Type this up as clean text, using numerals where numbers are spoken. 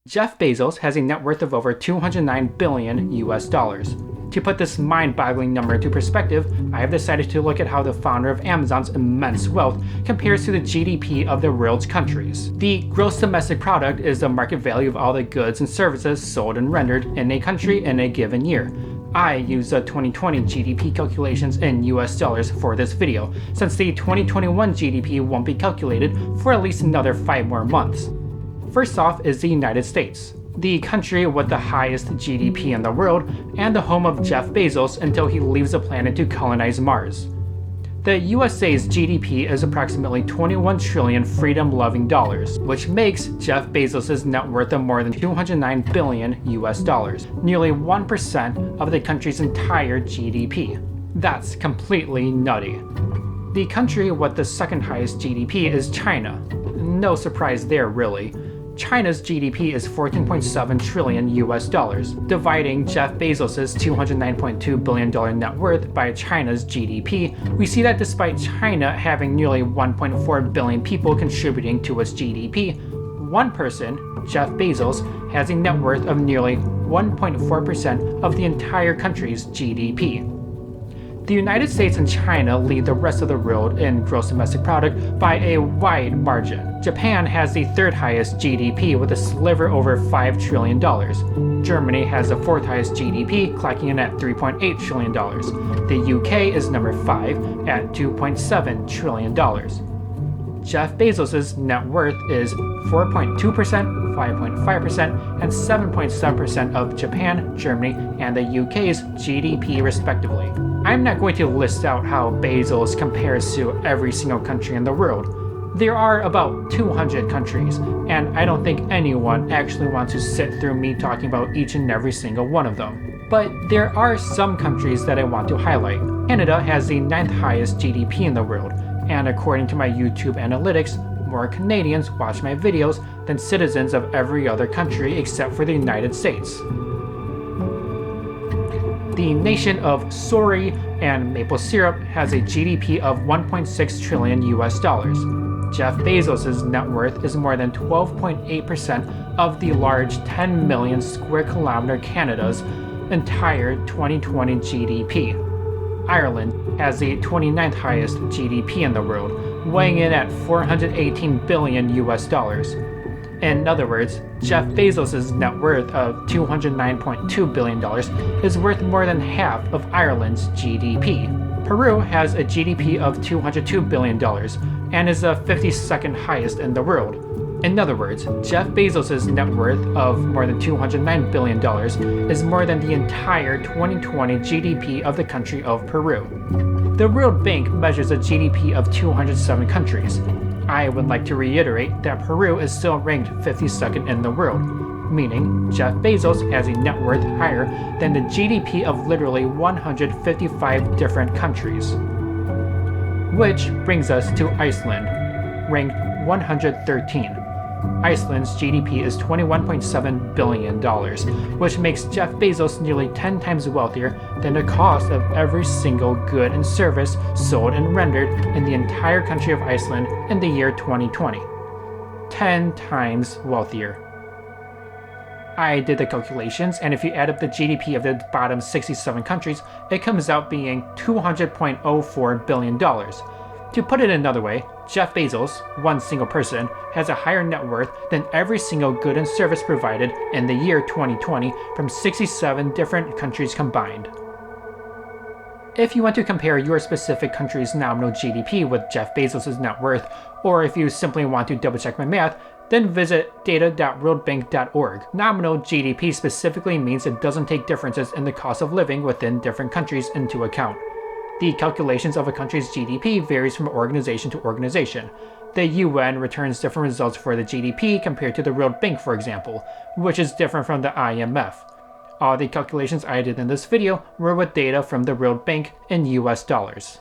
Jeff Bezos has a net worth of over $209 billion US. To put this mind-boggling number into perspective, I have decided to look at how the founder of Amazon's immense wealth compares to the GDP of the world's countries. The gross domestic product is the market value of all the goods and services sold and rendered in a country in a given year. I use the 2020 GDP calculations in US dollars for this video, since the 2021 GDP won't be calculated for at least another 5 more months. First off is the United States, the country with the highest GDP in the world and the home of Jeff Bezos until he leaves the planet to colonize Mars. The USA's GDP is approximately 21 trillion freedom-loving dollars, which makes Jeff Bezos' net worth of more than $209 billion US, nearly 1% of the country's entire GDP. That's completely nutty. The country with the second highest GDP is China. No surprise there, really. China's GDP is 14.7 trillion US dollars. Dividing Jeff Bezos' $209.2 billion net worth by China's GDP, we see that despite China having nearly 1.4 billion people contributing to its GDP, one person, Jeff Bezos, has a net worth of nearly 1.4% of the entire country's GDP. The United States and China lead the rest of the world in gross domestic product by a wide margin. Japan has the third highest GDP with a sliver over $5 trillion. Germany has the fourth highest GDP, clocking in at $3.8 trillion. The UK is number 5 at $2.7 trillion. Jeff Bezos' net worth is 4.2%, 5.5%, and 7.7% of Japan, Germany, and the UK's GDP respectively. I'm not going to list out how Bezos compares to every single country in the world. There are about 200 countries, and I don't think anyone actually wants to sit through me talking about each and every single one of them. But there are some countries that I want to highlight. Canada has the 9th highest GDP in the world, and according to my YouTube analytics, more Canadians watch my videos than citizens of every other country except for the United States. The nation of Sorry and maple syrup has a GDP of 1.6 trillion US dollars. Jeff Bezos' net worth is more than 12.8% of the large 10 million square kilometer Canada's entire 2020 GDP. Ireland has the 29th highest GDP in the world, weighing in at 418 billion US dollars. In other words, Jeff Bezos' net worth of $209.2 billion is worth more than half of Ireland's GDP. Peru has a GDP of $202 billion and is the 52nd highest in the world. In other words, Jeff Bezos' net worth of more than $209 billion is more than the entire 2020 GDP of the country of Peru. The World Bank measures a GDP of 207 countries. I would like to reiterate that Peru is still ranked 52nd in the world, meaning Jeff Bezos has a net worth higher than the GDP of literally 155 different countries. Which brings us to Iceland, ranked 113. Iceland's GDP is $21.7 billion, which makes Jeff Bezos nearly 10 times wealthier than the cost of every single good and service sold and rendered in the entire country of Iceland in the year 2020. 10 times wealthier. I did the calculations, and if you add up the GDP of the bottom 67 countries, it comes out being $200.04 billion. To put it another way, Jeff Bezos, one single person, has a higher net worth than every single good and service provided in the year 2020 from 67 different countries combined. If you want to compare your specific country's nominal GDP with Jeff Bezos' net worth, or if you simply want to double check my math, then visit data.worldbank.org. Nominal GDP specifically means it doesn't take differences in the cost of living within different countries into account. The calculations of a country's GDP varies from organization to organization. The UN returns different results for the GDP compared to the World Bank, for example, which is different from the IMF. All the calculations I did in this video were with data from the World Bank in US dollars.